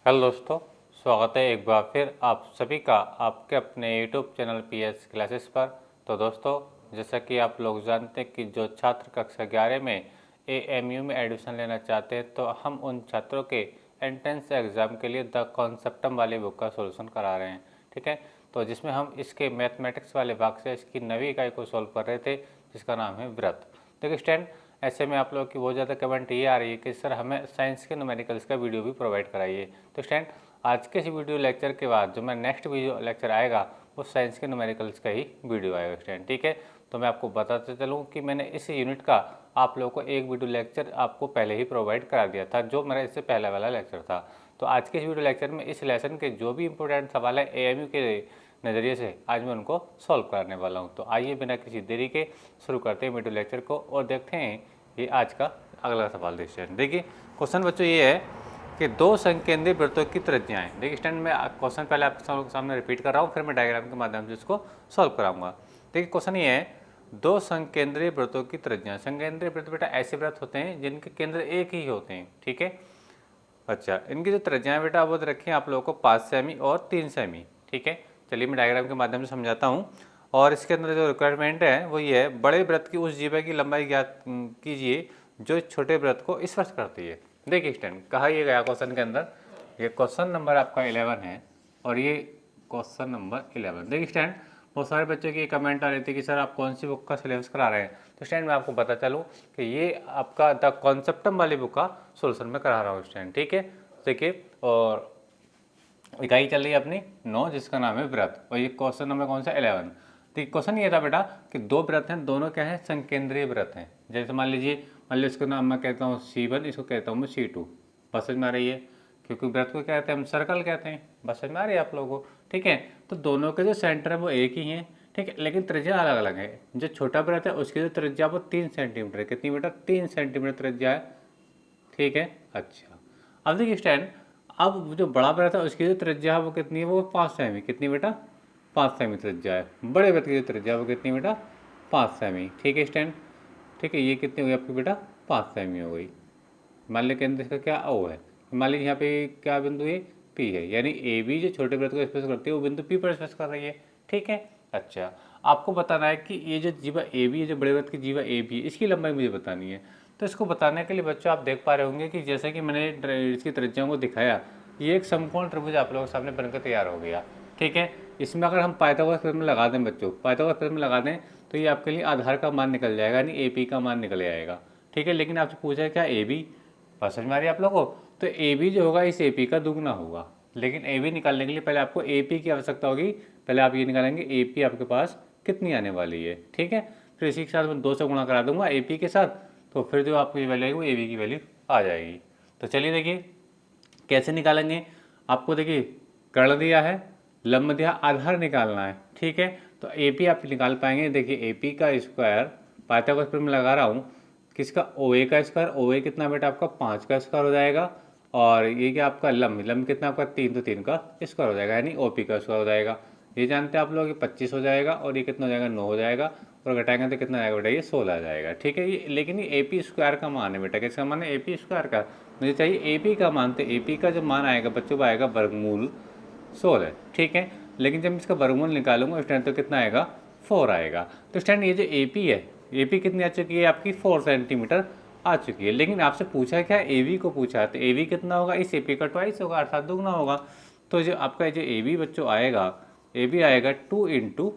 Hello दोस्तों, स्वागत है एक बार फिर आप सभी का आपके अपने यूट्यूब चैनल पीएस क्लासेस पर। तो दोस्तों, जैसा कि आप लोग जानते हैं कि जो छात्र कक्षा 11 में एएमयू में एडमिशन लेना चाहते हैं, तो हम उन छात्रों के एंट्रेंस एग्ज़ाम के लिए द कॉन्सेप्टम वाले बुक का सोल्यूशन करा रहे हैं। ठीक है, तो जिसमें हम इसके मैथमेटिक्स वाले भाग से इसकी नवी इकाई को सॉल्व कर रहे थे, जिसका नाम है व्रत। देखिए स्टूडेंट, ऐसे में आप लोगों की बहुत ज़्यादा कमेंट ये आ रही है कि सर हमें साइंस के न्यूमेरिकल्स का वीडियो भी प्रोवाइड कराइए। तो स्टूडेंट, आज के इस वीडियो लेक्चर के बाद जो मैं नेक्स्ट वीडियो लेक्चर आएगा वो साइंस के न्यूमेरिकल्स का ही वीडियो आएगा स्टूडेंट। ठीक है, तो मैं आपको बताते चलूँ कि मैंने इस यूनिट का आप लोगों को एक वीडियो लेक्चर आपको पहले ही प्रोवाइड करा दिया था, जो मेरा इससे पहला वाला लेक्चर था। तो आज के इस वीडियो लेक्चर में इस लेसन के जो भी इंपॉर्टेंट सवाल है एएमयू के नज़रिए से आज मैं उनको सॉल्व कराने वाला हूँ। तो आइए बिना किसी देरी के शुरू करते हैं वीडियो लेक्चर को और देखते हैं ये आज का अगला सवाल। देखिए क्वेश्चन बच्चों ये है कि दो संकेंद्रीय वृत्तों की त्रिज्याएं। देखिए स्टूडेंट, मैं क्वेश्चन पहले आपके सामने रिपीट कर रहा हूँ, फिर मैं डायग्राम के माध्यम से इसको सॉल्व कराऊंगा। देखिए क्वेश्चन ये है, दो संकेंद्रीय वृत्तों की त्रिज्याएं। संकेंद्रीय वृत्त बेटा ऐसे वृत्त होते हैं जिनके केंद्र एक ही होते हैं। ठीक है, अच्छा, इनकी जो त्रिज्याएं बेटा वो रखी हैं आप लोगों को 5 सेमी और 3 सेमी। ठीक है, चलिए मैं डायग्राम के माध्यम से समझाता हूँ। और इसके अंदर जो रिक्वायरमेंट है वो ये है, बड़े वृत्त की उस जीवा की लंबाई ज्ञात कीजिए जो छोटे वृत्त को स्पर्श करती है। देखिए स्टूडेंट, कहा ये गया क्वेश्चन के अंदर, ये क्वेश्चन नंबर आपका 11 है और ये क्वेश्चन नंबर 11। देखिए स्टूडेंट, बहुत सारे बच्चों की कमेंट आ रही थी कि सर आप कौन सी बुक का सिलेबस करा रहे हैं। तो स्टूडेंट मैं आपको पता चलूँ कि ये आपका द कॉन्सेप्टम वाली बुक का सोल्यूशन में करा रहा हूँ स्टूडेंट। ठीक है, देखिए, और इकाई चल रही है अपनी 9 जिसका नाम है व्रत, और ये क्वेश्चन नंबर कौन सा 11। तो क्वेश्चन ये था बेटा कि दो व्रत हैं, दोनों क्या है, संकेंद्रीय व्रत हैं। जैसे मान लीजिए इसका नाम मैं कहता हूँ C1, इसको कहता हूँ मैं C2। बस समझ में आ रही है, क्योंकि व्रत को क्या कहते हैं हम, सर्कल कहते हैं। बस समझ में आ रही है आप लोगों को। ठीक है, तो दोनों के जो सेंटर है वो एक ही हैं। ठीक है, लेकिन त्रिज्या अलग अलग है। जो छोटा व्रत है उसकी जो त्रिज्या वो 3 सेंटीमीटर है। कितनी बेटा, 3 सेंटीमीटर त्रिज्या है। ठीक है, अच्छा, अब देखिए स्टैंड, अब जो बड़ा व्रत है उसकी जो त्रिज्या है वो कितनी है, वो 5 सेमी। कितनी बेटा, 5 सेमी त्रिज्या है। बड़े व्रत की जो त्रिज्या वो कितनी बेटा, 5 सेमी। ठीक है स्टैंड, ठीक है, ये कितनी हुई आपकी बेटा, 5 सेमी हो गई। मान लीजिए केंद्र इसका क्या ओ है, मान लीजिए यहाँ पे क्या बिंदु है, पी है, यानी ए बी जो छोटे व्रत को स्पर्श करती है वो बिंदु पी पर स्पर्श कर रही है। ठीक है, अच्छा, आपको बताना है कि ये जो जीवा ए बी है, जो बड़े व्रत की जीवा ए बी है, इसकी लंबाई मुझे बतानी है। तो इसको बताने के लिए बच्चों आप देख पा रहे होंगे कि जैसे कि मैंने इसकी त्रिज्याओं को दिखाया, ये एक समकोण त्रिभुज आप लोगों के सामने बनकर तैयार हो गया। ठीक है, इसमें अगर हम पाइथागोरस थ्योरम लगा दें बच्चों, पाइथागोरस थ्योरम लगा दें तो ये आपके लिए आधार का मान निकल जाएगा, यानी ए पी का मान निकल जाएगा। ठीक है, लेकिन आपसे पूछा है क्या ए बी, बात समझ में आ रही है आप लोगों को। तो ए बी जो होगा इस ए पी का दुगना होगा, लेकिन ए बी निकालने के लिए पहले आपको ए पी की आवश्यकता होगी। पहले आप ये निकालेंगे ए पी आपके पास कितनी आने वाली है। ठीक है, फिर इसी के साथ मैं 2 से गुणा करा दूंगा ए पी के साथ, तो फिर जो आपकी वैल्यू आएगी वो ए बी की वैल्यू आ जाएगी। तो चलिए देखिए कैसे निकालेंगे। आपको देखिए कर्ण दिया है, लंब दिया, आधार निकालना है। ठीक है, तो ए पी आप निकाल पाएंगे। देखिए ए पी का स्क्वायर, पाइथागोरस पर मैं लगा रहा हूँ, किसका, ओ ए का स्क्वायर। ओ ए कितना बेटा आपका 5 का स्क्वायर हो जाएगा, और ये क्या आपका लंब कितना आपका 3, तो 3 का स्क्वायर हो जाएगा, यानी ओ पी का स्क्वायर हो जाएगा। ये जानते हैं आप लोग कि 25 हो जाएगा, और ये कितना हो जाएगा, 9 हो जाएगा, और घटाएंगे तो कितना आएगा बेटा, ये 16 आ जाएगा। ठीक है, ये लेकिन ये ए पी स्क्वायर का मान है बेटा, किसका मान है, ए पी स्क्वायर का। मुझे चाहिए ए पी का मान, तो ए पी का जो मान आएगा बच्चों वो आएगा वर्गमूल 16। ठीक है, लेकिन जब इसका वर्गमूल निकालूंगा उस टाइम तो कितना आएगा, 4 आएगा। तो स्टैंड ये जो ए पी है, ए पी कितनी आ चुकी है आपकी, 4 सेंटीमीटर आ चुकी है। लेकिन आपसे पूछा क्या, ए वी को पूछा, तो ए वी कितना होगा, इस ए पी का ट्वाइस होगा, अर्थात दुगना होगा। तो जो आपका जो ए वी बच्चों आएगा, ए बी आएगा 2 इंटू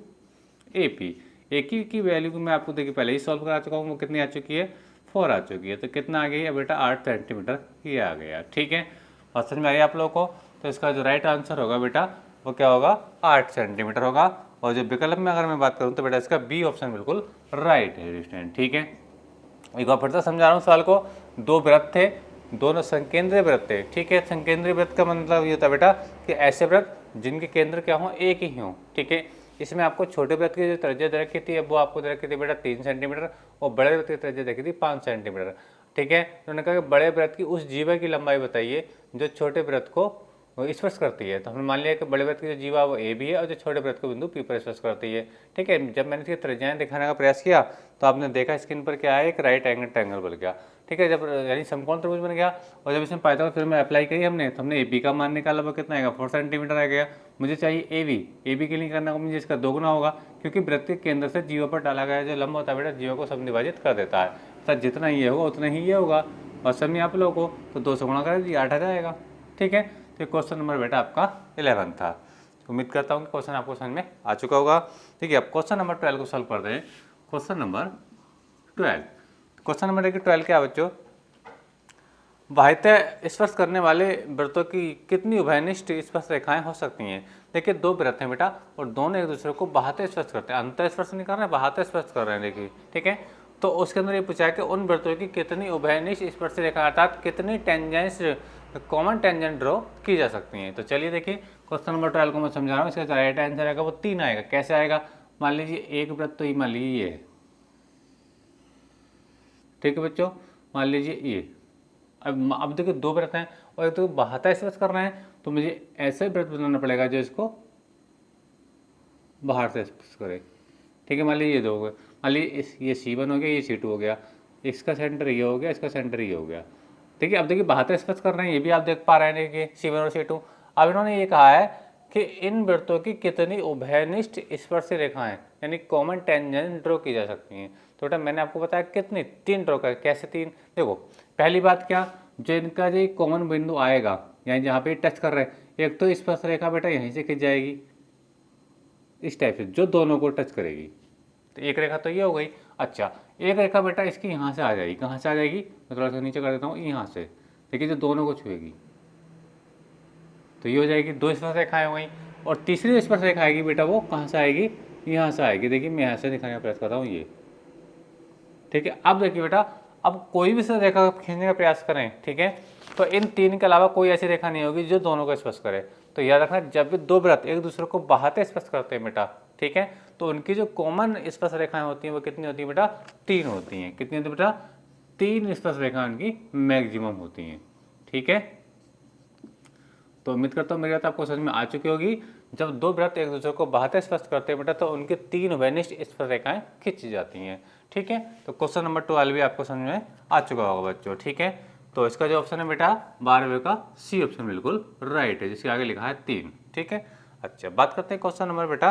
ए पी। ए की वैल्यू को मैं आपको देखिए पहले ही सॉल्व करा चुका हूँ, वो कितनी आ चुकी है, 4 आ चुकी है। तो कितना आ गया बेटा, 8 सेंटीमीटर ये आ गया। ठीक है, और समझ में आ रही है आप लोगों को। तो इसका जो राइट आंसर होगा बेटा वो क्या होगा, 8 सेंटीमीटर होगा। और जो विकल्प में अगर मैं बात करूँ तो बेटा इसका बी ऑप्शन बिल्कुल राइट है स्टूडेंट। ठीक है, एक बार फिर से समझा रहा हूँ सवाल को। दो व्रत थे, दोनों संकेंद्रीय व्रत थे। ठीक है, संकेंद्रीय व्रत का मतलब ये होता है बेटा कि ऐसे व्रत जिनके केंद्र क्या हो, एक ही हों। ठीक है, इसमें आपको छोटे व्रत की जो त्रिज्या दे रखी थी वो आपको दे रखी थी बेटा 3 सेंटीमीटर, और बड़े व्रत की त्रिज्या देखी थी 5 सेंटीमीटर। ठीक है, उन्होंने कहा कि बड़े व्रत की उस जीवा की लंबाई बताइए जो छोटे व्रत को वो स्पर्श करती है। तो हमने मान लिया कि बड़े वृत्त की जो जीवा वो ए भी है और जो छोटे वृत्त को बिंदु पी पर स्पर्श करती है। ठीक है, जब मैंने इसकी त्रिज्याएं दिखाने का प्रयास किया तो आपने देखा स्क्रीन पर क्या है, एक राइट एंगल ट्रायंगल बन गया। ठीक है, जब यानी समकोण त्रिभुज बन गया और जब इसमें पाइथागोरस थ्योरम में अप्लाई करी हमने तो हमने ए बी का मान निकाला, वो कितना आएगा 4 सेंटीमीटर आ गया। मुझे चाहिए ए बी के लिए करना मुझे इसका दोगुना होगा, क्योंकि वृत्त के केंद्र से जीवा पर डाला गया जो लंब होता है बेटा जीवा को समविभाजित कर देता है, तो जितना ये होगा उतना ही ये होगा। और समझिए आप लोगों को तो 2 से गुणा कर दिया 8 आ जाएगा। ठीक है, तो क्वेश्चन नंबर बेटा आपका 11 था। उम्मीद करता हूँ कि क्वेश्चन आपको समझ में आ चुका होगा। ठीक है, अब क्वेश्चन नंबर 12 को सॉल्व करते हैं। क्वेश्चन नंबर 12, क्वेश्चन नंबर 12 क्या बच्चों, बाह्यतः स्पर्श करने वाले वृत्तों की कितनी उभयनिष्ठ स्पर्श रेखाएं हो सकती हैं। देखिए 2 वृत्त हैं बेटा और दोनों एक दूसरे को बाह्यतः स्पर्श करते हैं, अंतः स्पर्श नहीं कर रहे हैं, बाह्यतः स्पर्श कर रहे हैं। देखिए ठीक है, तो उसके अंदर ये पूछा है कि उन वृत्तों की कितनी उभयनिष्ठ स्पर्श रेखा अर्थात कितनी टेंजेंस कॉमन टेंजेंट ड्रॉ की जा सकती हैं। तो चलिए देखिए क्वेश्चन नंबर 12 को मैं समझा रहा हूँ। इसका राइट आंसर आएगा वो 3 आएगा। कैसे आएगा, मान लीजिए एक वृत्त तो ये मान लीजिए ये है, ठीक है बच्चों, मान लीजिए ये। अब देखिए 2 वृत्त हैं और एक तो बाह्यतः स्पर्श कर रहे हैं, तो मुझे ऐसे वृत्त बनाना पड़ेगा जो इसको बाहर से स्पर्श करे। ठीक है, मान लीजिए ये 2 हो गए, मान लीजिए ये C1 हो गया, ये C2 हो गया, इसका सेंटर ये हो गया, इसका सेंटर ये हो गया। ठीक है, अब देखिए बाह्यतः स्पर्श कर रहे हैं, ये भी आप देख पा रहे हैं देखिए C1 और C2। अब इन्होंने ये कहा है कि इन वृत्तों की कितनी उभयनिष्ठ स्पर्शी रेखाएं यानी कॉमन टेंजेंट ड्रॉ की जा सकती हैं। तो बेटा मैंने आपको बताया कितनी, 3 ड्रॉ कर। कैसे 3, देखो पहली बात क्या, जो इनका जो कॉमन बिंदु आएगा यानी जहाँ पे टच कर रहे हैं, एक तो स्पर्श रेखा बेटा यहीं से खिंच जाएगी इस टाइप से जो दोनों को टच करेगी, तो एक रेखा तो ये हो गई। अच्छा, एक रेखा बेटा इसकी यहाँ से आ जाएगी, कहाँ से आ जाएगी, मैं थोड़ा सा नीचे कर देता हूँ, यहाँ से। देखिए जो दोनों को छुएगी तो ये हो जाएगी, 2 स्पर्श रेखाएं हो गई। और तीसरी स्पर्श रेखा आएगी बेटा वो कहाँ से आएगी, यहाँ से आएगी। देखिए मैं यहाँ से दिखाने का प्रयास कर रहा हूँ ये। ठीक है, अब देखिए बेटा अब कोई भी स्पर्श रेखा खींचने का प्रयास करें, ठीक है, तो इन 3 के अलावा कोई ऐसी रेखा नहीं होगी जो दोनों को स्पर्श करे। तो याद रखना जब भी 2 वृत्त एक दूसरे को बाह्यतः स्पर्श करते हैं बेटा, ठीक है, तो उनकी जो कॉमन स्पर्श रेखाएं होती हैं वो कितनी होती है बेटा, 3 होती हैं। कितनी होती है बेटा, 3 स्पर्श रेखाएं उनकी मैक्सिमम होती हैं। ठीक है, तो उम्मीद करता हूँ मेरी बात आपको समझ में आ चुकी होगी। जब 2 वृत्त एक दूसरे को बाह्यतः स्पर्श करते हैं बेटा तो उनकी 3 उभयनिष्ठ स्पर्श रेखाएं खींची जाती हैं। ठीक है, तो क्वेश्चन नंबर 12 भी आपको समझ में आ चुका होगा बच्चों। ठीक है, तो इसका जो ऑप्शन है बेटा 12वें का C ऑप्शन बिल्कुल राइट है, जिसके आगे लिखा है 3। ठीक है, अच्छा बात करते हैं क्वेश्चन नंबर बेटा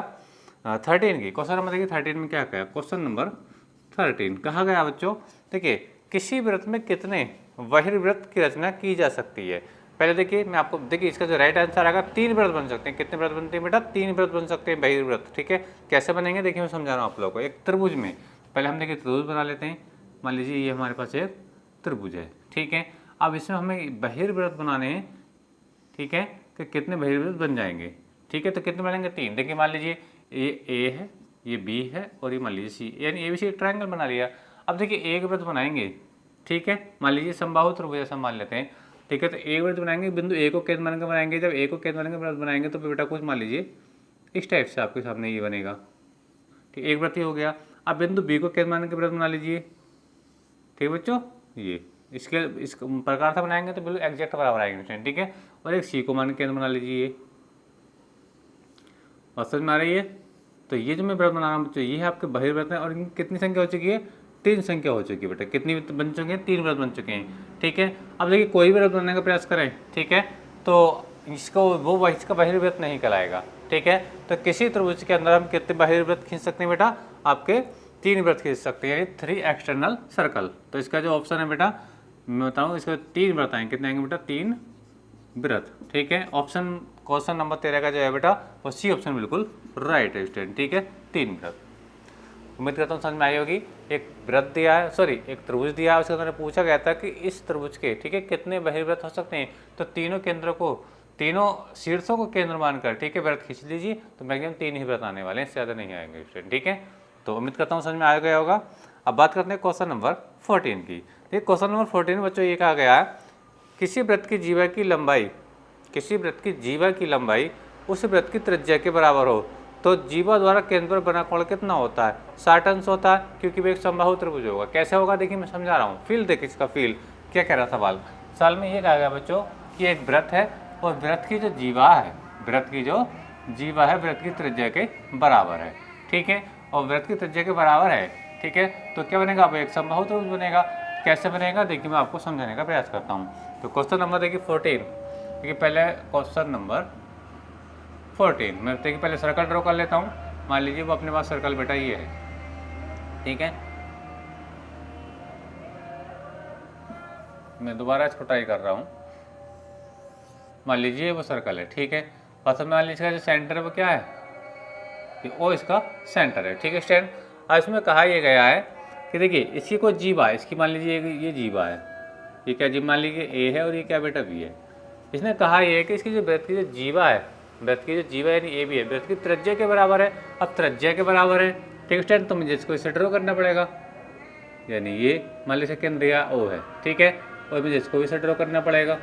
13 की। क्वेश्चन नंबर देखिए 13 में क्या कहा, क्वेश्चन नंबर 13 कहा गया बच्चों, देखिए किसी वृत्त में कितने बहिर्वृत्त की रचना की जा सकती है। पहले देखिए मैं आपको, देखिए इसका जो राइट आंसर आएगा 3 वृत्त बन सकते हैं। कितने वृत्त बनते हैं बेटा, 3 वृत्त बन सकते हैं बहिर्वृत्त। ठीक है, कैसे बनेंगे देखिए मैं समझा रहा हूँ आप लोगों को। एक त्रिभुज में पहले हम देखिए त्रिभुज बना लेते हैं। मान लीजिए ये हमारे पास एक त्रिभुज है, ठीक है, अब इसमें हमें बहिर्वृत्त बनाने हैं। ठीक है, तो कितने बहिर्वृत्त बन जाएंगे, ठीक है, तो कितने बनेंगे, 3। देखिए मान लीजिए ये ए है, ये बी है और ये मान लीजिए सी, यानी ABC एक ट्रायंगल बना लिया। अब देखिए एक वृत्त बनाएंगे, ठीक है, मान लीजिए समबाहु त्रिभुज ऐसा मान लेते हैं। ठीक है, तो एक वृत्त बनाएंगे, बिंदु ए को केंद्र मान के बनाएंगे। जब ए को केंद्र मान के वृत्त बनाएंगे तो बेटा कुछ मान लीजिए इस टाइप से आपके सामने ये बनेगा। ठीक, एक वृत्त ही हो गया। अब बिंदु बी को केंद्र मान के वृत्त बना लीजिए। ठीक है बच्चों, ये इसके इस प्रकार से बनाएंगे तो बिल्कुल एग्जैक्ट बराबर आएंगे। ठीक है, और एक सी को मान के केंद्र बना लीजिए। और समझ में आ रही है, तो ये जो मैं वृत्त बना रहा हूँ बच्चों ये है आपके बहिर्वृत्त है और इनकी कितनी संख्या हो चुकी है, 3 संख्या हो चुकी है बेटा। कितनी बन चुके हैं, 3 वृत्त बन चुके हैं। ठीक है, अब देखिए कोई भी वृत्त बनाने का प्रयास करें, ठीक है, तो इसको वो इसका बहिर्वृत्त नहीं कहलाएगा। ठीक है, तो किसी त्रिभुज के अंदर हम कितने बहिर्वृत्त खींच सकते हैं बेटा, आपके 3 वृत्त खींच सकते हैं, यानी 3 एक्सटर्नल सर्कल। तो इसका जो ऑप्शन है बेटा मैं बताऊँ, इसका 3 वृत्त आएंगे। कितने आएंगे बेटा, 3 वृत्त। ठीक है, ऑप्शन क्वेश्चन नंबर 13 का जो है बेटा वो C ऑप्शन बिल्कुल राइट है स्टूडेंट। ठीक है, 3 वृत्त। उम्मीद करता हूँ समझ में आई होगी। एक वृत्त दिया है, सॉरी एक त्रिभुज दिया है, उसके अंदर पूछा गया था कि इस त्रिभुज के, ठीक है, कितने बहिर्वृत्त हो सकते हैं। तो तीनों केंद्रों को, तीनों शीर्षों को केंद्र मानकर, ठीक है, वृत्त खींच लीजिए तो मैक्सिमम 3 ही वृत्त आने वाले हैं, इससे ज़्यादा नहीं आएंगे स्टूडेंट। ठीक है, तो उम्मीद करता हूँ समझ में आ गया होगा। अब बात करते हैं क्वेश्चन नंबर 14 की। देखिए क्वेश्चन नंबर 14 में बच्चों ये कहा गया है किसी वृत्त की जीवा की लंबाई, किसी वृत्त की जीवा की लंबाई उस वृत्त की त्रिज्या के बराबर हो तो जीवा द्वारा केंद्र पर बना कोण कितना होता है, 60 अंश होता है, क्योंकि वो एक समबाहु त्रिभुज होगा। कैसे होगा देखिए मैं समझा रहा हूँ। फील देखिए इसका फील क्या कह रहा सवाल में ये कहा गया बच्चों कि एक वृत्त है और वृत्त की जो जीवा है, वृत्त की जो जीवा है वृत्त की त्रिज्या के बराबर है। ठीक है, और वृत्त की त्रिज्या के बराबर है। ठीक है, तो क्या बनेगा, अब एक समबाहु त्रिभुज बनेगा। कैसे बनेगा देखिए, मैं आपको समझाने का प्रयास करता हूँ। तो क्वेश्चन नंबर देखिए 14, देखिए पहले क्वेश्चन नंबर 14 मैं देखिए पहले सर्कल ड्रॉ कर लेता हूँ। मान लीजिए वो अपने पास सर्कल बेटा ये है। ठीक है, मैं दोबारा इसको ट्राई कर रहा हूँ। मान लीजिए वो सर्कल है। ठीक है, और मान लीजिए जो सेंटर है वो क्या है, ओ इसका सेंटर है। ठीक है स्टूडेंट, अब इसमें कहा यह गया है कि देखिए इसकी कोई जीवा है, इसकी मान लीजिए ये जीवा है, ये क्या जीवा मान लीजिए ए है और ये क्या बेटा बी है। इसने कहा यह है कि इसकी जो वृत्त की जो जीवा है, वृत्त की जो जीवा यानी ए बी है, वृत्त की त्रिज्या के बराबर है। अब त्रिज्या के बराबर है। ठीक है स्टूडेंट, तो मुझे इसको इसे ड्रॉ करना पड़ेगा, यानी ये मान लीजिए केंद्र या ओ है। ठीक है, और मुझे इसको भी इसे ड्रॉ करना पड़ेगा।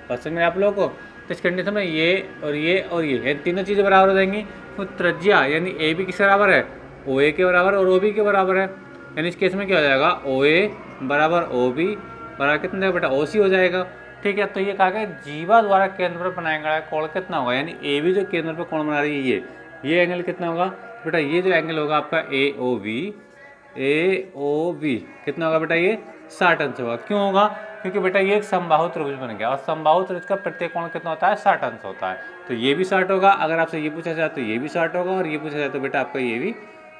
पसंद में आप लोगों को तो इस कंडीशन में ये और ये तीनों चीज़ें बराबर हो जाएंगी। तो त्रिज्या यानी ए बी किस बराबर है, ओ ए के बराबर और ओ बी के बराबर है। यानी इस केस में क्या हो जाएगा, ओ ए बराबर ओ बी बराबर कितना बेटा ओ सी हो जाएगा। ठीक है, तो ये कहा गया जीवा द्वारा केंद्र पर बनाया गया कोण कितना होगा, यानी ए बी जो केंद्र पर कोण बना रही है ये एंगल कितना होगा बेटा, ये जो एंगल होगा आपका ए ओ बी कितना होगा बेटा, ये 60 अंश होगा। क्यों होगा, क्योंकि बेटा ये एक समबाहु त्रिभुज बन गया और समबाहु त्रिभुज का प्रत्येक कोण कितना होता है, 60 अंश होता है। तो ये भी 60 होगा, अगर आपसे ये पूछा जाए तो ये भी 60 होगा, और ये पूछा जाए तो बेटा आपका ये भी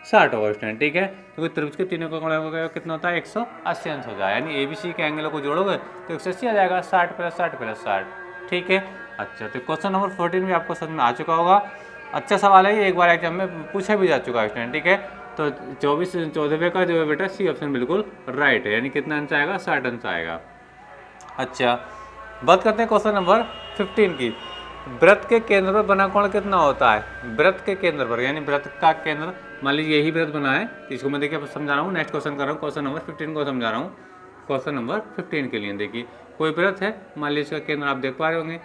60 होगा स्टूडेंट। ठीक है, क्योंकि त्रिभुज के तीनों का कोण कितना होता है, 180 अंश हो जाए, यानी ABC के एंगलों को जोड़ोगे तो 180 आ जाएगा, 60 + 60 + 60। ठीक है, अच्छा तो क्वेश्चन नंबर 14 भी आपको समझ में आ चुका होगा। अच्छा सवाल है ये, एक बार एग्जाम में पूछा भी जा चुका है स्टूडेंट। ठीक है, तो 14वें का जो है बेटा सी ऑप्शन बिल्कुल राइट है, यानी कितना अंश आएगा, 60 अंश आएगा। अच्छा बात करते हैं क्वेश्चन नंबर 15 की। वृत्त के केंद्र पर बना कोण कितना होता है, वृत्त के केंद्र पर, यानी वृत्त का केंद्र मान लीजिए यही वृत्त बना है, इसको मैं देखिए समझा रहा हूँ। नेक्स्ट क्वेश्चन कर रहा हूँ, क्वेश्चन नंबर 15 को समझा रहा हूँ। क्वेश्चन नंबर 15 के लिए देखिए कोई वृत्त है, मान लीजिए इसका केंद्र आप देख पा रहे होंगे,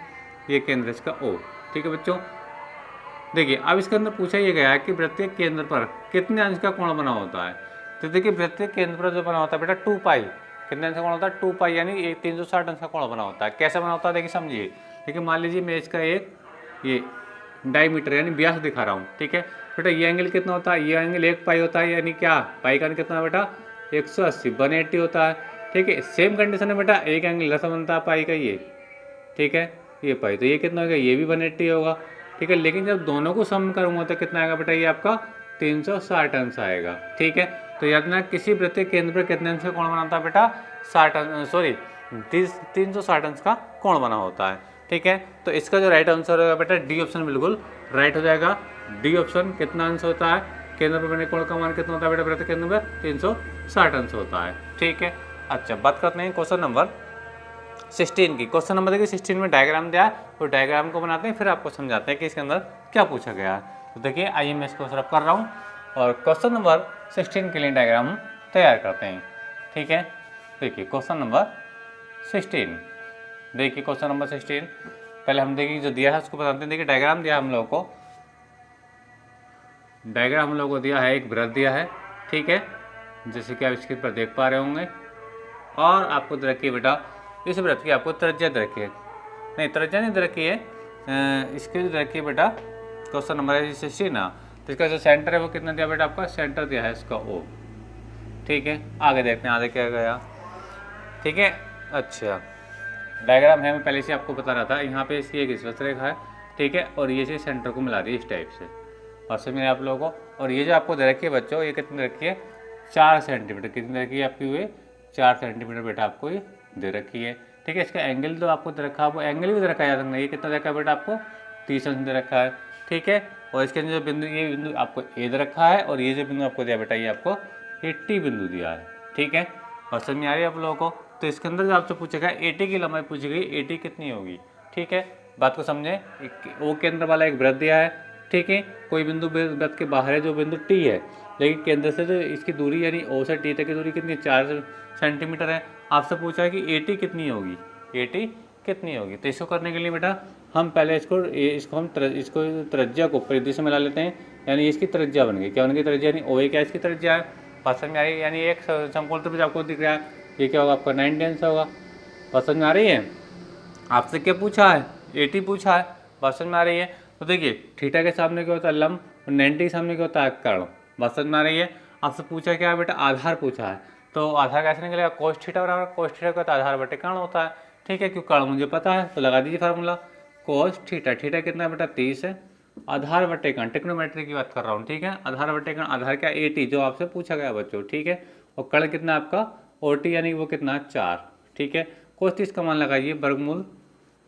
ये केंद्र इसका ओ। ठीक है बच्चों, देखिए अब इसके अंदर पूछा यह गया है कि वृत्त के केंद्र पर कितने अंश का कोण बना होता है। तो देखिए वृत्त के केंद्र पर जो बना होता है बेटा 2 पाई, कितने अंश का कोण होता है, 2 पाई, यानी 360 अंश का कोण बना होता है। कैसे बना होता है देखिए समझिए। देखिए मान लीजिए मैं इसका एक ये डायमीटर यानी व्यास दिखा रहा हूँ। ठीक है बेटा, ये एंगल कितना होता है, ये एंगल 1 पाई होता है, यानी क्या पाई का कितना बेटा 180 180 होता है। ठीक है, सेम कंडीशन है बेटा, एक एंगल रसा बनता है पाई का ये। ठीक है, ये पाई तो ये कितना होगा, ये भी 180 होगा। ठीक है, लेकिन जब दोनों को सम करूँगा तो कितना आएगा बेटा, ये आपका 360 अंश आएगा। ठीक है, तो याद रखना किसी वृत्त के केंद्र पर कितने अंश का कोण बनाता है बेटा, 360 अंश का कोण बना होता है। ठीक है, तो इसका जो राइट आंसर होगा बेटा डी ऑप्शन बिल्कुल राइट हो जाएगा। डी ऑप्शन कितना अंश होता है, केंद्र पर बने कोण का मान कितना होता है बेटा, वृत्त केंद्र पर 360 अंश होता है। ठीक है, अच्छा बात करते हैं क्वेश्चन नंबर 16 की। क्वेश्चन नंबर देखिए 16 में डायग्राम दिया है, वो डायग्राम को बनाते हैं फिर आपको समझाते हैं कि इसके अंदर क्या पूछा गया है। तो देखिए आइए मैं इसको रब कर रहा हूँ और क्वेश्चन नंबर 16 के लिए डायग्राम हम तैयार करते हैं। ठीक है, देखिए क्वेश्चन नंबर 16, देखिए क्वेश्चन नंबर 16 पहले हम देखिए जो दिया है उसको बताते हैं। देखिए डायग्राम दिया हम लोगों को, डायग्राम हम लोगों को दिया है, एक वृत्त दिया है। ठीक है, जैसे कि आप इसके ऊपर देख पा रहे होंगे, और आपको रखिए बेटा इस वृत्त की आपको त्रिज्या दे रखी है, नहीं त्रिज्या नहीं दे रखी है, इसकी जो रखी है बेटा क्वेश्चन नंबर 16 ना, तो इसका जो सेंटर है वो कितना दिया बेटा, आपका सेंटर दिया है इसका ओ। ठीक है, आगे देखते हैं आगे क्या गया। ठीक है, अच्छा डायग्राम है, मैं पहले से आपको बता रहा था, यहाँ पे इसकी एक स्पर्श रेखा है। ठीक है, और ये से सेंटर को मिला रही है इस टाइप से, और समझ आप लोगों को। और ये जो आपको दे रखी है बच्चों, ये कितनी रखी है, 4 सेंटीमीटर, कितनी रखी है आपकी हुए 4 सेंटीमीटर बेटा आपको ये दे रखी है। ठीक है, इसका एंगल जो आपको दे रखा है वो एंगल भी दे रखा है, याद रखना ये कितना दे रखा है बेटा आपको 30 अंश दे रखा है। ठीक है, और इसके अंदर जो बिंदु, ये बिंदु आपको ए दे रखा है, और ये जो बिंदु आपको दिया बेटा ये आपको 80 बिंदु दिया है। ठीक है, और समझ में आ रही है आप लोगों को। तो इसके अंदर जो आपसे पूछेगा 80 की लंबाई पूछी गई, 80 कितनी होगी। ठीक है, बात को समझे, ओ केंद्र वाला एक वृत्त दिया है। ठीक है, कोई बिंदु वृत्त के बाहर है जो बिंदु टी है, लेकिन केंद्र से जो इसकी दूरी यानी ओ से टी तक की दूरी कितनी 4 सेंटीमीटर है। आपसे पूछा है कि 80 कितनी होगी, 80 कितनी होगी। तो इसको करने के लिए बेटा हम पहले इसको त्रिज्या को परिधि से मिला लेते हैं, यानी इसकी त्रिज्या बन गई, क्या बन गई त्रिज्या, यानी ओ ए क्या इसकी त्रिज्या है, बात समझ में आ रही है। यानी एक समकोण त्रिभुज आपको दिख रहा है, ये क्या होगा आपका 90 अंश होगा, बात समझ में आ रही है। आपसे क्या पूछा है, 80 पूछा है, बात समझ में आ रही है। तो देखिए थीटा के सामने क्या होता है लंब और 90 के सामने क्या होता है कर्ण, बात समझ में आ रही है। आपसे पूछा क्या है बेटा, आधार पूछा है, तो आधार कैसे निकलेगा, कोस थीटा बराबर कोस थीटा का आधार बटे कर्ण होता है, ठीक है, क्योंकि कर्ण मुझे पता है तो लगा दीजिए फार्मूला, कोस थीटा, थीटा कितना है बेटा 30 है, आधार बटे कर्ण, टेक्नोमेट्री की बात कर रहा हूँ, ठीक है, आधार बटे कर्ण, आधार क्या 80 जो आपसे पूछा गया बच्चों, ठीक है, और कर्ण कितना आपका 40 यानी वो कितना 4, ठीक है, कोस 30 का मान लगाइए वर्गमूल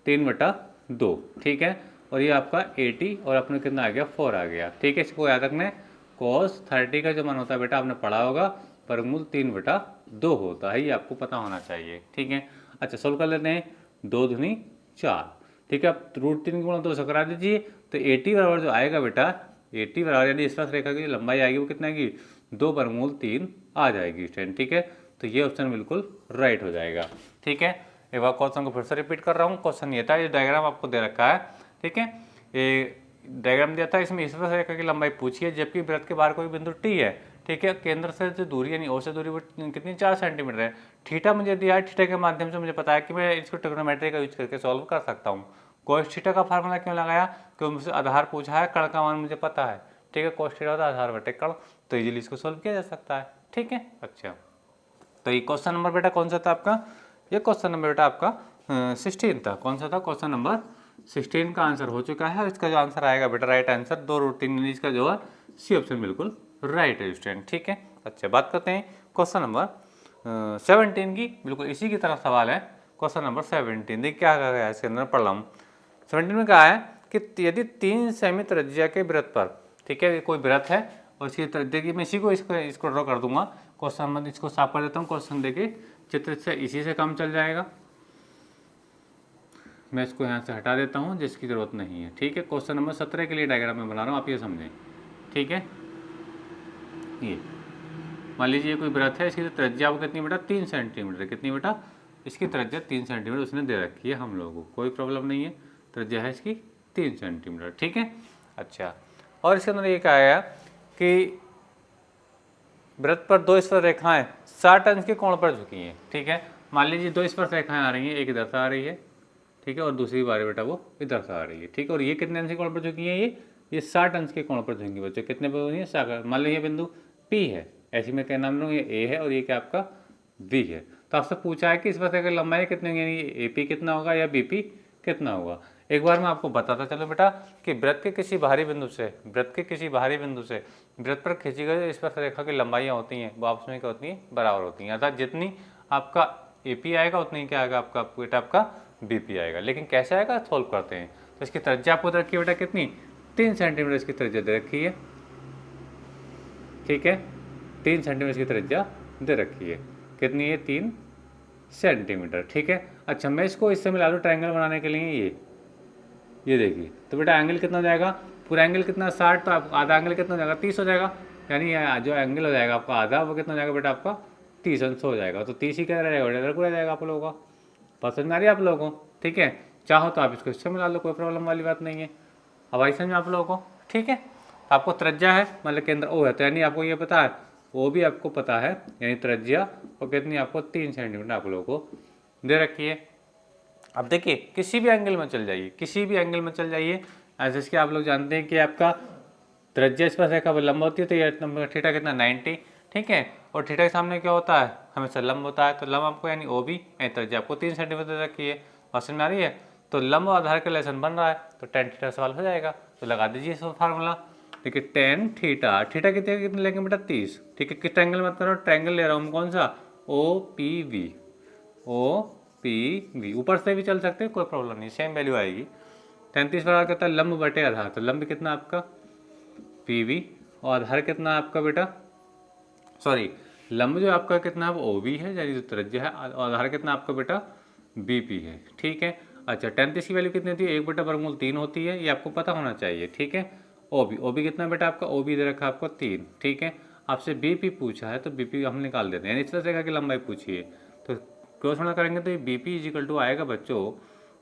3/2, ठीक है, और ये आपका 80 और अपने कितना आ गया 4 आ गया, ठीक है, इसको याद रखना है। cos 30 का जो मान होता है बेटा आपने पढ़ा होगा वर्गमूल 3/2 होता है, ये आपको पता होना चाहिए, ठीक है। अच्छा सोल्व कर लेते हैं, 2 दूनी 4, ठीक है, अब √3 गुणा 2 से करा दीजिए, तो 80 बराबर जो आएगा बेटा 80 बराबर यानी इस पास रेखा की लंबाई आएगी वो कितना आएगी 2 वर्गमूल 3 आ जाएगी स्टूडेंट, ठीक है, तो ये ऑप्शन बिल्कुल राइट हो जाएगा, ठीक है। एक बार क्वेश्चन को फिर से रिपीट कर रहा हूँ, क्वेश्चन ये था, ये डायग्राम आपको दे रखा है, ठीक है, ये डायग्राम दिया था, इसमें इस तरह रेखा की लंबाई पूछी है, जबकि वृत्त के बाहर कोई बिंदु टी है, ठीक है, केंद्र से जो दूरी यानी ओ से दूरी वो कितनी 4 सेंटीमीटर है, थीटा मुझे दिया है, थीटा के माध्यम से मुझे पता है कि मैं इसको ट्रिग्नोमेट्री का यूज करके सॉल्व कर सकता हूँ। कोस थीटा का फार्मूला क्यों लगाया, क्योंकि मुझसे आधार पूछा है, कर्ण का मान मुझे पता है, ठीक है, कोस थीटा होता है आधार बटे कर्ण, तो इजीली इसको सॉल्व किया जा सकता है, ठीक है। अच्छा तो ये क्वेश्चन नंबर बेटा कौन सा था आपका, ये क्वेश्चन नंबर बेटा आपका 16 था, कौन सा था, क्वेश्चन नंबर 16 का आंसर हो चुका है, और इसका जो आंसर आएगा बेटा राइट आंसर 2√3 इसका जो है सी ऑप्शन बिल्कुल राइट है स्टूडेंट, ठीक है। अच्छा बात करते हैं क्वेश्चन नंबर 17 की, बिल्कुल इसी की तरह सवाल है, क्वेश्चन नंबर 17 देखिए क्या कहा गया है इसके अंदर, पढ़ रहा हूँ। 17 में कहा है कि यदि 3 सेमी त्रिज्या के वृत्त पर, ठीक है, कोई वृत्त है और इसकी देखिए मैं इसी को इसको ड्रॉ कर दूंगा, क्वेश्चन नंबर इसको साफ कर देता हूँ, क्वेश्चन देखिए चित्र से इसी से काम चल जाएगा, मैं इसको यहाँ से हटा देता हूँ जिसकी ज़रूरत नहीं है, ठीक है। क्वेश्चन नंबर 17 के लिए डायग्राम मैं बना रहा हूँ, आप ये समझें, ठीक है। ये मान लीजिए कोई वृत्त है, इसकी तो त्रिज्या वो कितनी बेटा 3 सेंटीमीटर, कितनी बेटा इसकी त्रिज्या 3 सेंटीमीटर उसने दे रखी है हम लोगों को, कोई प्रॉब्लम नहीं है, त्रिज्या है इसकी 3 सेंटीमीटर, ठीक है। अच्छा और इसके अंदर ये कहा गया कि वृत्त पर 2 स्पर्श रेखाएं 60 अंश के कोण पर झुकी हैं, ठीक है, मान लीजिए 2 स्पर्श रेखाएं आ रही हैं, एक इधर से आ रही है, ठीक है, और दूसरी बार बेटा वो इधर से आ रही है, ठीक है, और ये कितने अंश के कोण पर झुकी है, ये 60 अंश के कोण पर झुकी बच्चों, कितने पर हुई है 60, मान लीजिए बिंदु P है, ऐसी मैं क्या नाम लूँ, ये A है और ये क्या आपका V है, तो आपसे पूछा है कि इस वजह की लंबाई कितनी होगी, AP कितना होगा या BP कितना होगा। एक बार मैं आपको बताता चलो बेटा कि वृत्त के किसी बाहरी बिंदु से वृत्त पर खींची गई स्पर्श रेखा की लंबाइयाँ होती हैं वो आपस में क्या होती हैं, बराबर होती हैं, अर्थात जितनी आपका AP आएगा उतनी क्या आएगा आपका बेटा आपका BP आएगा, लेकिन कैसे आएगा सोल्व करते हैं। तो इसकी त्रिज्या आपको दे रखी है बेटा कितनी 3 सेंटीमीटर इसकी त्रिज्या दे रखी है, ठीक है, 3 सेंटीमीटर की त्रिज्या दे रखी है, कितनी है 3 सेंटीमीटर, ठीक है। अच्छा मैं इसको इससे मिला दूँ ट्रायंगल बनाने के लिए, ये देखिए तो बेटा एंगल कितना हो जाएगा, पूरा एंगल कितना 60, तो आप आधा एंगल कितना हो जाएगा 30 हो जाएगा, यानी जो एंगल हो जाएगा आपका आधा वो कितना हो जाएगा बेटा आपका 30 अंश हो जाएगा, तो 30 ही क्या रहेगा इधर को रह जाएगा आप लोगों का, पसंद आ रही है आप लोगों को, ठीक है, चाहो तो आप इसको इससे मिला लो, कोई प्रॉब्लम वाली बात नहीं है। अब आई समझ आप लोगों को, ठीक है, आपको त्रिज्या है मतलब केंद्र O है, तो यानी आपको ये पता है वो भी आपको पता है, यानी त्रिज्या और कितनी आपको 3 सेंटीमीटर आप लोगों को दे रखी है। अब देखिए किसी भी एंगल में चल जाइए, किसी भी एंगल में चल जाइए, जैसे कि आप लोग जानते हैं कि आपका त्रिज्या इस पर रेखा लंब होती है, तो ये थीटा कितना 90, ठीक है, और थीटा के सामने क्या होता है हमेशा लंब होता है, तो लंब आपको यानी OB यानी त्रिज्या आपको 3 सेंटीमीटर रखी है, समझ में आ रही है, तो लंब और आधार का लेसन बन रहा है, तो tan थीटा सवाल हो जाएगा, तो लगा दीजिए इस फार्मूला, देखिए tan थीटा, थीटा कितने लेंगे बेटा 30, ठीक है, किस ट्रायंगल मत करो, ट्रायंगल ले रहा हूँ कौन सा OPV, OPV ऊपर से भी चल सकते हैं कोई प्रॉब्लम नहीं, सेम वैल्यू आएगी। 33 बराबर करता है लंब बटे आधार, तो लंब कितना आपका PV और आधार कितना आपका बेटा सॉरी लंब जो आपका कितना है वो OB है यानी जो त्रिज्या है, और आधार कितना आपका बेटा BP है, ठीक है। अच्छा 33 की वैल्यू कितनी होती है 1/3 होती है, ये आपको पता होना चाहिए, ठीक है। OB कितना बेटा आपका OB दे रखा है आपको 3, ठीक है, आपसे BP पूछा है तो BP हम निकाल देते हैं, यानी इस तरह से की लंबाई पूछी है तो क्रॉस गुणा करेंगे तो ये BP इजिकल टू आएगा बच्चों,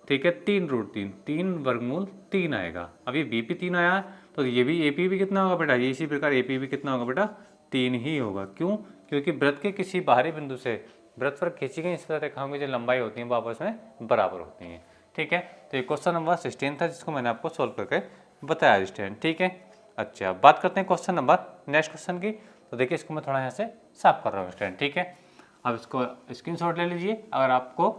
ठीक है 3√3, 3 वर्गमूल 3 आएगा। अब ये BP 3 आया तो ये भी AP भी कितना होगा बेटा, ये इसी प्रकार AP भी कितना होगा बेटा 3 ही होगा, क्यों, क्योंकि वृत्त के किसी बाहरी बिंदु से वृत्त पर खींची गई स्पर्श रेखाओं की जो लंबाई होती है वो आपस में बराबर होती हैं, ठीक है। तो ये क्वेश्चन नंबर 16 था जिसको मैंने आपको सोल्व करके बताया स्टूडेंट, ठीक है। अच्छा, बात करते हैं क्वेश्चन नंबर नेक्स्ट क्वेश्चन की। तो देखिए इसको मैं थोड़ा यहाँ से साफ कर रहा हूँ स्टूडेंट, ठीक है। अब इसको स्क्रीनशॉट ले लीजिए अगर आपको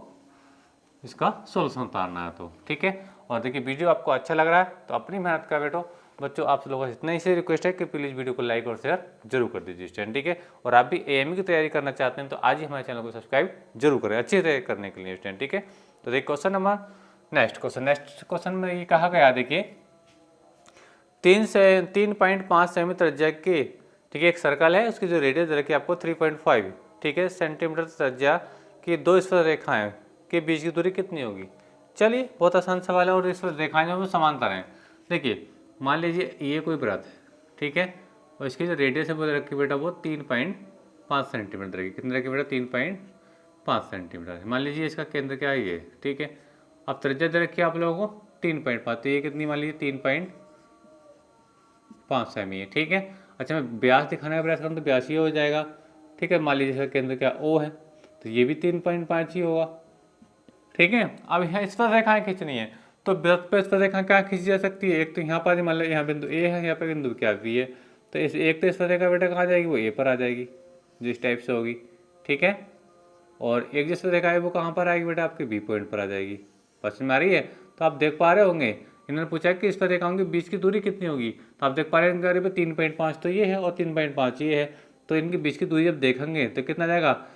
इसका सोल्यूशन उतारना है तो, ठीक है। और देखिए वीडियो आपको अच्छा लग रहा है तो अपनी मेहनत का बेटो बच्चों आप लोगों से इतना ही से रिक्वेस्ट है कि प्लीज़ वीडियो को लाइक और शेयर जरूर कर दीजिए स्टूडेंट, ठीक है। और आप भी एएमयू की तैयारी करना चाहते हैं तो आज ही हमारे चैनल को सब्सक्राइब जरूर करें अच्छी तैयारी करने के लिए स्टूडेंट, ठीक है। तो देखिए क्वेश्चन नंबर नेक्स्ट क्वेश्चन में ये कहा गया, देखिए 3.5 सेमी त्रिज्या की, ठीक है, एक सर्कल है, उसकी जो रेडियस रखी है आपको 3.5, ठीक है, सेंटीमीटर त्रिज्या की दो स्पर्श रेखाएं के बीच की दूरी कितनी होगी। चलिए बहुत आसान सवाल है और इस रेखाएं जो समांतर हैं। देखिए मान लीजिए ये कोई वृत्त है, ठीक है, और इसकी जो रेडियस है वो रखी बेटा वो 3.5 सेंटीमीटर की, कितनी रखी बेटा 3.5 सेंटीमीटर। मान लीजिए इसका केंद्र क्या है ये, ठीक है। अब त्रिज्या दे रखी है आप लोगों को 3.5, तो ये कितनी मान लीजिए 3.5 सेमी है, ठीक है। अच्छा मैं व्यास दिखाने का प्रयास करूँ तो व्यास ये हो जाएगा, ठीक है। मान लीजिए इसका केंद्र क्या O है तो ये भी 3.5 ही होगा, ठीक है। अब यहाँ स्पर्श रेखाएं खींचनी है तो वृत्त पर स्पर्श रेखा क्या खींची जा सकती है। एक तो यहाँ पर मान लो यहाँ बिंदु A है, यहाँ पे बिंदु क्या B है, तो इस एक तो स्पर्श रेखा बेटा कहाँ जाएगी, वो A पर आ जाएगी जो इस टाइप से होगी, ठीक है। और एक जो स्पर्श रेखा है वो कहाँ पर आएगी बेटा आपके B पॉइंट पर आ जाएगी। पसंद में आ रही है। तो आप देख पा रहे होंगे इन्होंने पूछा कि स्पर्श रेखाओं के बीच की दूरी कितनी होगी, तो आप देख पा रहे हैं इनका 3.5 तो ये है और 3.5 ये है, तो इनके बीच की दूरी जब देखेंगे तो कितना जाएगा,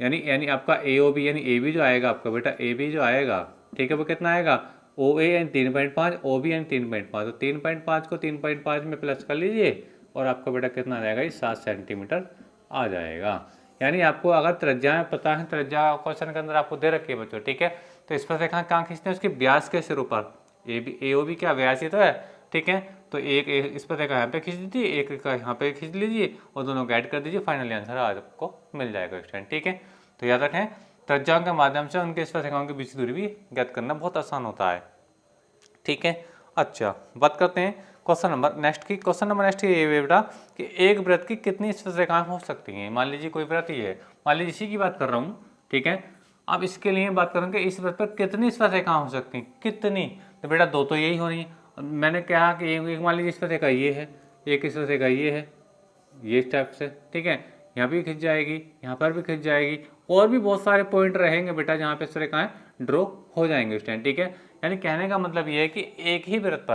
यानी आपका AOB यानी AB जो आएगा आपका बेटा AB जो आएगा, ठीक है, वो कितना आएगा OA यानी 3.5 OB यानी 3.5, तो 3.5 को 3.5 में प्लस कर लीजिए और आपका बेटा कितना आ जाएगा, ये 7 सेंटीमीटर आ जाएगा। यानी आपको अगर त्रिज्या पता है, त्रिज्या क्वेश्चन के अंदर आपको दे रखी है बच्चों, ठीक है। तो इस पर रेखा कहाँ खींचते हैं, उसके व्यास के सिरों पर, AOB क्या व्यास ही तो है, ठीक है। तो एक इस पर रेखा यहाँ पे खींच दीजिए, एक रेखा यहाँ पे खींच लीजिए और दोनों गाइड कर दीजिए, फाइनली आंसर आज आपको मिल जाएगा स्टूडेंट, ठीक है। तो याद रखें त्रिज्याओं के माध्यम से उनके स्पर्श रेखाओं के बीच की दूरी भी ज्ञात करना बहुत आसान होता है, ठीक है। अच्छा बात करते हैं क्वेश्चन नंबर नेक्स्ट की। क्वेश्चन नंबर नेक्स्ट ये बेटा कि एक वृत्त की कितनी स्पर्श रेखाएं हो सकती हैं। मान लीजिए कोई वृत्त ये है, मान लीजिए इसी की बात कर रहा हूँ, ठीक है। अब इसके लिए बात करेंगे इस वृत्त पर कितनी स्पर्श रेखाएं हो सकती हैं, कितनी, तो बेटा दो तो यही हो रही है। मैंने कहा कि एक मान लीजिए स्पर्श रेखा ये है, एक स्पर्श रेखा ये है, ये इस टाइप से, ठीक है, यहाँ भी खिंच जाएगी, यहाँ पर भी खिंच जाएगी, और भी बहुत सारे पॉइंट रहेंगे बेटा जहाँ पे स्पर्श रेखाएं ड्रॉ हो जाएंगे स्टूडेंट, ठीक है। यानी कहने का मतलब ये है कि एक ही वृत्त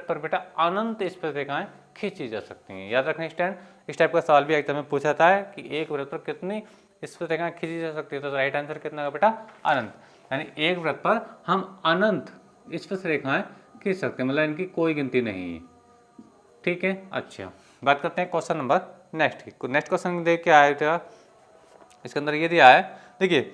पर बेटा अनंत स्पर्श रेखाएं खींची जा सकती हैं। याद रखना स्टूडेंट, इस टाइप का सवाल भी एग्जाम में पूछा था कि एक वृत्त पर कितनी स्पर्श रेखाएं खींची जा सकती है, तो राइट आंसर कितना होगा बेटा अनंत। यानी एक वृत्त पर हम अनंत स्पर्श रेखाएं खींच सकते हैं, मतलब इनकी कोई गिनती नहीं है, ठीक है। अच्छा बात करते हैं क्वेश्चन नंबर नेक्स्ट की। नेक्स्ट क्वेश्चन देख के आया, इसके अंदर ये दिया है, देखिए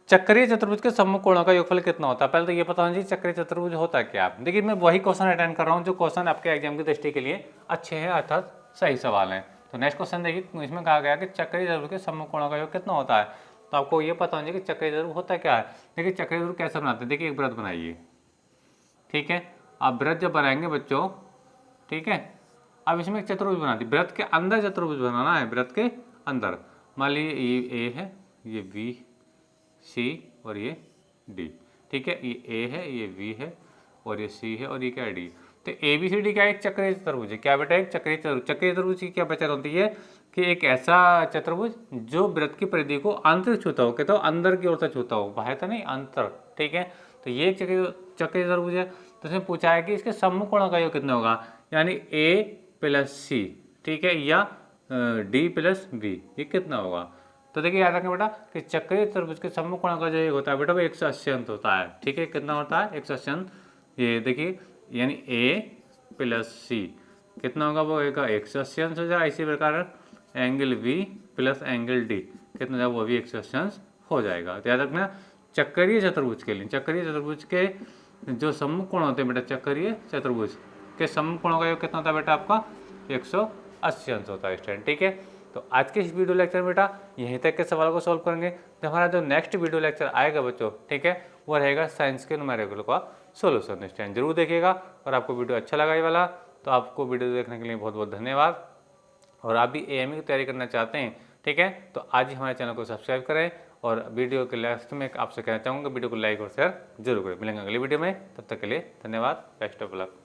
चक्रीय चतुर्भुज के सम्मुख कोणों का योगफल कितना होता है। पहले तो ये पता होना चाहिए चक्रीय चतुर्भुज होता है क्या। देखिए मैं वही क्वेश्चन अटेंड कर रहा हूँ जो क्वेश्चन आपके एग्जाम की दृष्टि के लिए अच्छे हैं, अर्थात सही सवाल हैं। तो नेक्स्ट क्वेश्चन देखिए, इसमें कहा गया कि चक्रीय चतुर्भुज के सम्मुख कोणों का योग कितना होता है। तो आपको ये पता होना चाहिए कि चक्रीय चतुर्भुज होता क्या है। देखिए चक्रीय चतुर्भुज कैसे बनाते हैं, देखिए एक वृत्त बनाइए, ठीक है। आप वृत्त जब बनाएंगे बच्चों, ठीक है, अब इसमें एक चतुर्भुज बना दी, वृत्त के अंदर चतुर्भुज बनाना है, वृत्त के अंदर। मान लीजिए ये A है, ये B C और ये D, ठीक है, ये A है, ये B है और ये C है और ये क्या है D। तो ABCD क्या एक चक्रीय चतुर्भुज है, क्या बेटा एक चक्रीय चतुर्भुज। चक्रीय चतुर्भुज की क्या पहचान होती है कि एक ऐसा चतुर्भुज जो वृत्त की परिधि को अंतर छूता हो, कहते हो अंदर की ओर से छूता हो, बाहर तो नहीं, अंतर, ठीक है। तो ये एक चक्रीय चतुर्भुज है। तो इसमें पूछा है कि इसके सम्मुख कोणों का योग कितना होगा, यानी A प्लस C, ठीक है, या D प्लस B, ये कितना होगा। तो देखिए याद रखें बेटा कि चक्रीय चतुर्भुज के सम्मुख कोण का जो योग होता है बेटा वो 180 अंश होता है, ठीक है। कितना होता है 180 अंश। ये देखिए यानी A प्लस C कितना होगा, वो एक 180 अंश हो जाएगा। इसी प्रकार angle B plus angle D कितना जाएगा, वो भी 180 अंश हो जाएगा। तो याद रखना चक्रीय चतुर्भुज के लिए, चक्रीय चतुर्भुज के जो सम्मुख कोण होते हैं बेटा, चक्रीय चतुर्भुज के सम्मुख कोणों का योग कितना होता है बेटा आपका 180 अंश होता है स्टूडेंट, ठीक है। तो आज के इस वीडियो लेक्चर में बेटा यहीं तक के सवालों को सॉल्व करेंगे। तो हमारा जो नेक्स्ट वीडियो लेक्चर आएगा बच्चों, ठीक है, वो रहेगा साइंस के न्यूमेरिकल का सोल्यूशन। स्टूडेंट जरूर देखिएगा। और आपको वीडियो अच्छा लगा ये वाला तो आपको वीडियो देखने के लिए बहुत बहुत धन्यवाद। और आप भी AMU की तैयारी करना चाहते हैं, ठीक है, तो आज ही हमारे चैनल को सब्सक्राइब करें और वीडियो के लास्ट में आपसे कहना चाहूँगा वीडियो को लाइक और शेयर जरूर करें। मिलेंगे अगली वीडियो में, तब तक के लिए धन्यवाद। Best of luck.